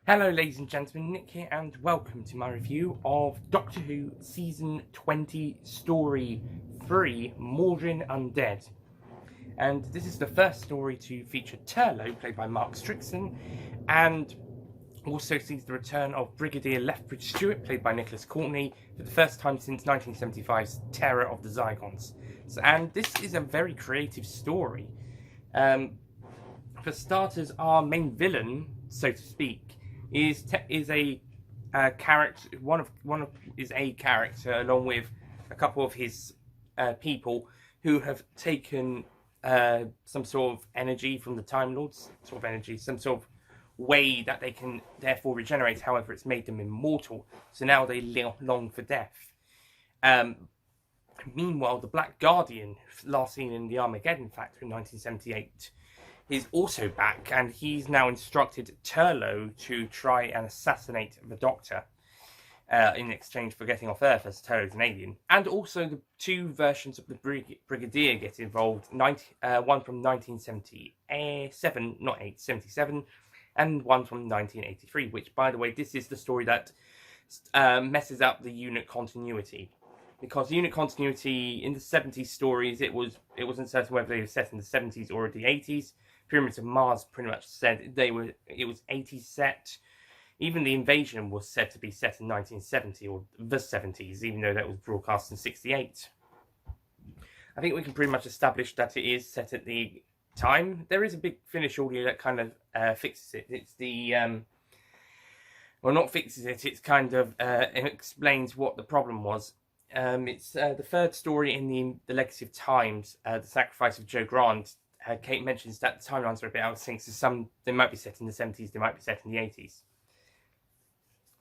Hello ladies and gentlemen, Nick here and welcome to my review of Doctor Who Season 20 Story 3, Mawdryn Undead. And this is the first story to feature Turlough, played by Mark Strickson, and also sees the return of Brigadier Lethbridge Stewart, played by Nicholas Courtney, for the first time since 1975's Terror of the Zygons. And this is a very creative story. For starters, our main villain, so to speak, is a character. Is a character along with a couple of his people who have taken some sort of energy from the Time Lords, some sort of way that they can therefore regenerate. However, it's made them immortal, so now they long for death. Meanwhile, the Black Guardian, last seen in the Armageddon Factor in 1978. is also back, and he's now instructed Turlough to try and assassinate the Doctor in exchange for getting off Earth, as Turlough's an alien. And also the two versions of the Brigadier get involved, one from 1977, not 77, and one from 1983, which, by the way, this is the story that messes up the unit continuity. Because the unit continuity in the 70s stories, it wasn't certain whether they were set in the 70s or the 80s. Pyramids of Mars pretty much said it was 80s set. Even the invasion was said to be set in 1970 or the 70s, even though that was broadcast in 68. I think we can pretty much establish that it is set at the time. There is a big Finnish audio that kind of fixes it. It's the well, not fixes it. It's kind of it explains what the problem was. It's the third story in the Legacy of Times, the Sacrifice of Joe Grant. Kate mentions that the timelines are a bit out of sync, so some they might be set in the 70s, they might be set in the 80s.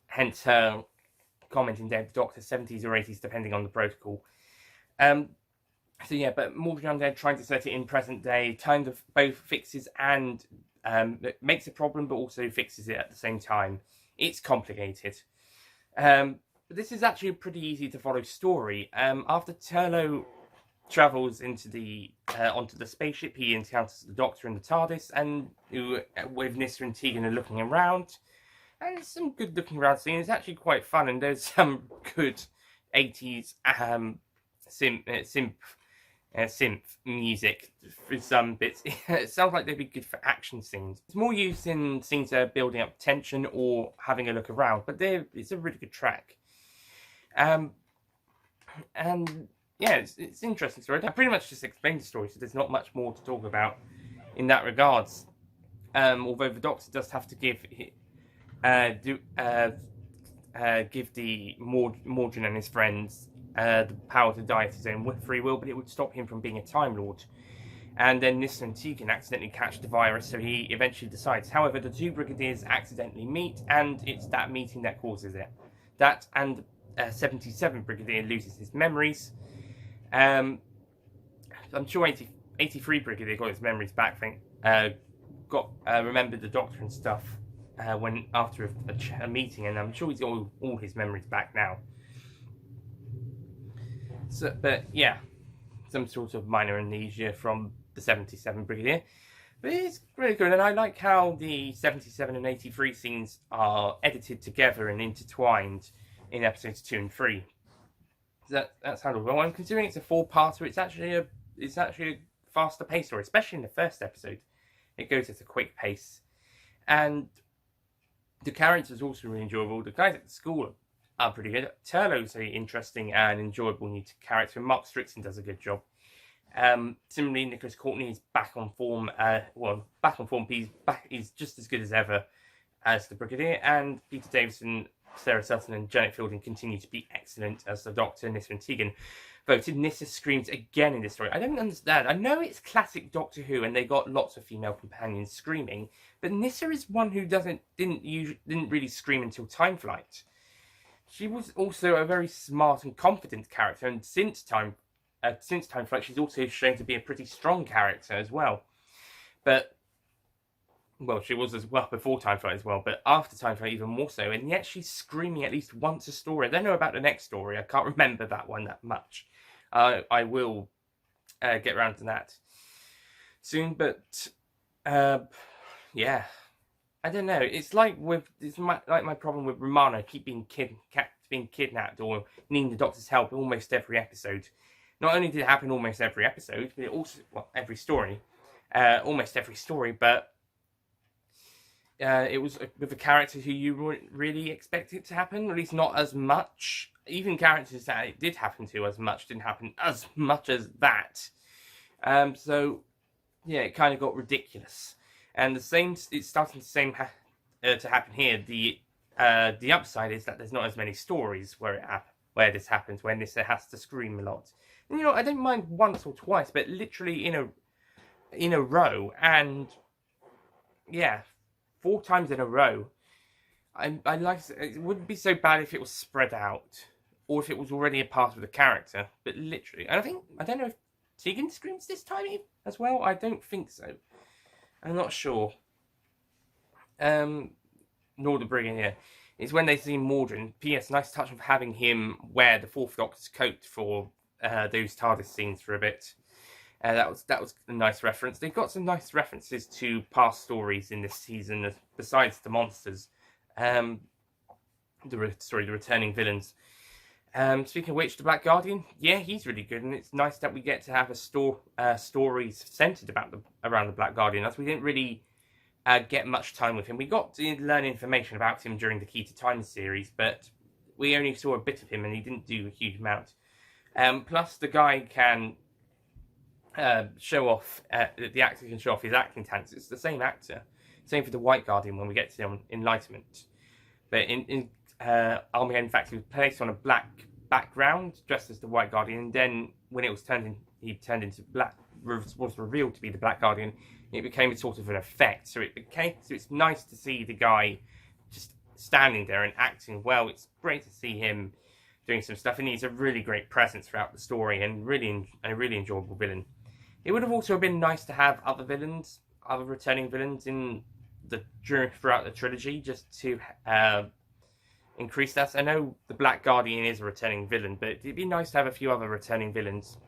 Hence her comment in Dead Doctor, 70s or 80s, depending on the protocol. So yeah, but Mawdryn Undead trying to set it in present day, kind of both fixes and makes a problem, but also fixes it at the same time. It's complicated. But this is actually a pretty easy to follow story. After Turlough travels into onto the spaceship, he encounters the Doctor in the TARDIS, and with Nyssa and Tegan are looking around. And it's some good looking around scene. It's actually quite fun, and there's some good 80s synth music for some bits. It sounds like they'd be good for action scenes. It's more used in scenes that are building up tension or having a look around, but it's a really good track. And yeah, it's an interesting story. I pretty much just explained the story, so there's not much more to talk about in that regards. Although the Doctor does have to give the Mawdryn and his friends the power to die at his own free will, but it would stop him from being a Time Lord. And then Nyssa and Tegan accidentally catch the virus, so he eventually decides. However, the two Brigadiers accidentally meet, and it's that meeting that causes it. That and 77 Brigadier loses his memories. I'm sure 83 Brigadier got his memories back. Remembered the Doctor and stuff when after a meeting, and I'm sure he's got all his memories back now. So, but yeah, some sort of minor amnesia from the 77 Brigadier. But it's really good, and I like how the 77 and 83 scenes are edited together and intertwined in episodes 2 and 3. That's handled well. And considering it's a 4-parter, it's actually a faster pace story, especially in the first episode. It goes at a quick pace, and the characters are also really enjoyable. The guys at the school are pretty good. Turlough's an interesting and enjoyable new character. Mark Strickson does a good job. Similarly, Nicholas Courtney is back on form. He's just as good as ever as the Brigadier, and Peter Davison, Sarah Sutton and Janet Fielding continue to be excellent as the Doctor, Nyssa and Tegan. voted Nyssa screams again in this story. I don't understand. I know it's classic Doctor Who, and they got lots of female companions screaming, but Nyssa is one who didn't really scream until Time Flight. She was also a very smart and confident character, and since Time Flight, she's also shown to be a pretty strong character as well. But, well, she was as well before Time Flight as well, but after Time Flight even more so, and yet she's screaming at least once a story. I don't know about the next story. I can't remember that one that much. I will get around to that soon, but yeah. I don't know. It's like my problem with Romana keep being kidnapped or needing the Doctor's help almost every episode. Not only did it happen almost every episode, but it also every story, almost every story. But it was with a character who you wouldn't really expect it to happen, at least not as much. Even characters that it did happen to as much didn't happen as much as that. So yeah, it kind of got ridiculous. And it's starting to happen here. The upside is that there's not as many stories where this happens, when Nyssa has to scream a lot. And, I don't mind once or twice, but literally in a row, and yeah, 4 times in a row. I like it. Wouldn't be so bad if it was spread out, or if it was already a part of the character. But literally, and I don't know if Tegan screams this time as well. I don't think so. I'm not sure. Nor the Brigadier. It's when they see Mawdryn. P.S. Nice touch of having him wear the Fourth Doctor's coat for those TARDIS scenes for a bit. That was a nice reference. They've got some nice references to past stories in this season, besides the monsters. The returning villains. Speaking of which, the Black Guardian, yeah, he's really good, and it's nice that we get to have stories centered around the Black Guardian, as we didn't really get much time with him. We got to learn information about him during the Key to Time series, but we only saw a bit of him, and he didn't do a huge amount. Plus, the guy can show off, the actor can show off his acting talents. It's the same actor. Same for the White Guardian when we get to Enlightenment. But in Armageddon, in fact, he was placed on a black background, dressed as the White Guardian, and then when it was he turned into black, was revealed to be the Black Guardian, it became a sort of an effect. So it's nice to see the guy just standing there and acting well. It's great to see him doing some stuff, and he's a really great presence throughout the story, and a really enjoyable villain. It would have also been nice to have other returning villains throughout the trilogy, just to increase that. I know the Black Guardian is a returning villain, but it'd be nice to have a few other returning villains.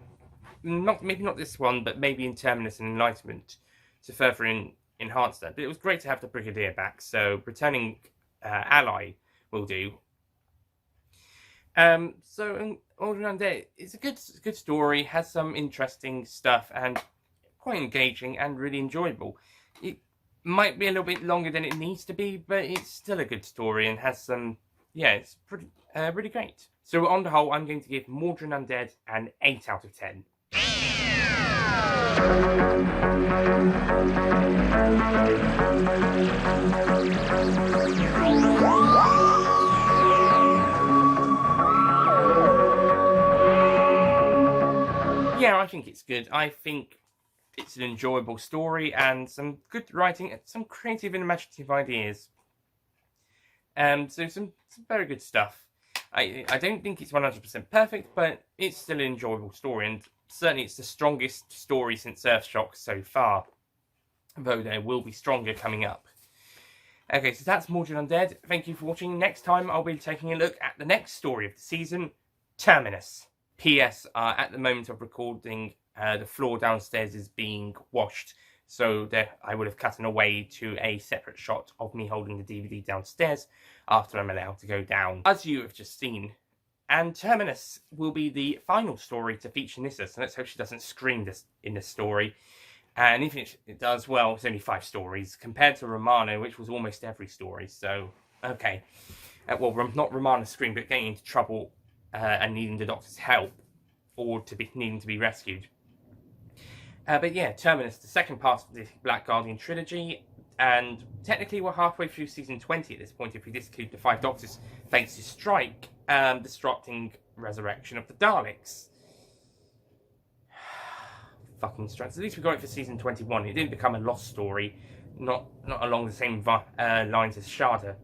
Maybe not this one, but maybe in Terminus and Enlightenment to further enhance that. But it was great to have the Brigadier back, so returning ally will do. So Mawdryn Undead, it's a good story, has some interesting stuff, and quite engaging and really enjoyable. It might be a little bit longer than it needs to be, but it's still a good story and has some, it's pretty really great. So on the whole, I'm going to give Mawdryn Undead an 8 out of 10. Yeah, I think it's good. I think it's an enjoyable story and some good writing and some creative and imaginative ideas. So some very good stuff. I don't think it's 100% perfect, but it's still an enjoyable story, and certainly it's the strongest story since Earthshock so far, though there will be stronger coming up. Okay, so that's Mawdryn Undead. Thank you for watching. Next time I'll be taking a look at the next story of the season, Terminus. P.S. At the moment of recording, the floor downstairs is being washed, so I would have cut away to a separate shot of me holding the DVD downstairs after I'm allowed to go down, as you have just seen. And Terminus will be the final story to feature Nyssa, so let's hope she doesn't scream in this story. And if it does, well, it's only 5 stories, compared to Romano, which was almost every story, so, okay. Well, not Romano scream, but getting into trouble and needing the Doctor's help, or needing to be rescued. But yeah, Terminus, the second part of the Black Guardian trilogy, and technically we're halfway through season 20 at this point if we disclude the 5 Doctors' Fates to Strike, disrupting resurrection of the Daleks. fucking strands. At least we got it for season 21. It didn't become a lost story, not along the same lines as Shada.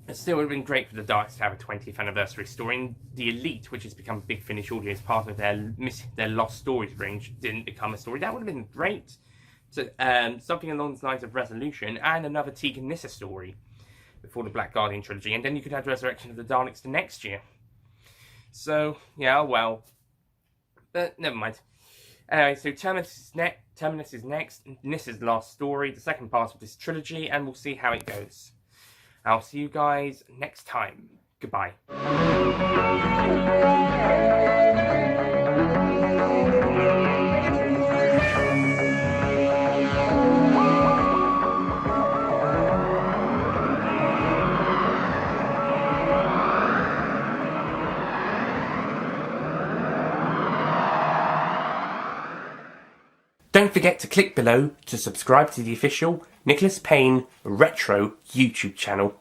It still would have been great for the Darks to have a 20th anniversary story. And the Elite, which has become Big Finish Audio as part of their Lost Stories range, didn't become a story. That would have been great. So, something along the lines of Resolution and another Tegan Nissa story before the Black Guardian trilogy. And then you could have Resurrection of the Daleks to next year. So, yeah, well. But never mind. Anyway, so Terminus is next. Nissa's last story, the second part of this trilogy, and we'll see how it goes. I'll see you guys next time. Goodbye. Don't forget to click below to subscribe to the official Nicholas Payne Retro YouTube channel.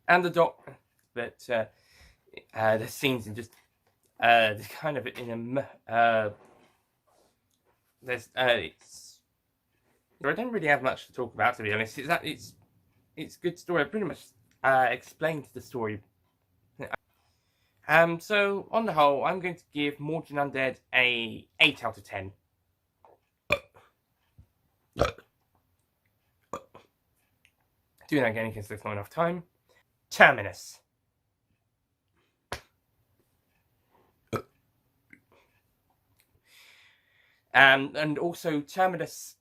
And the the scenes in just kind of in a there's I don't really have much to talk about, to be honest. It's good story. I pretty much explained the story. So on the whole, I'm going to give Mawdryn Undead a 8 out of 10. Doing that again in case there's not enough time. Terminus. And also Terminus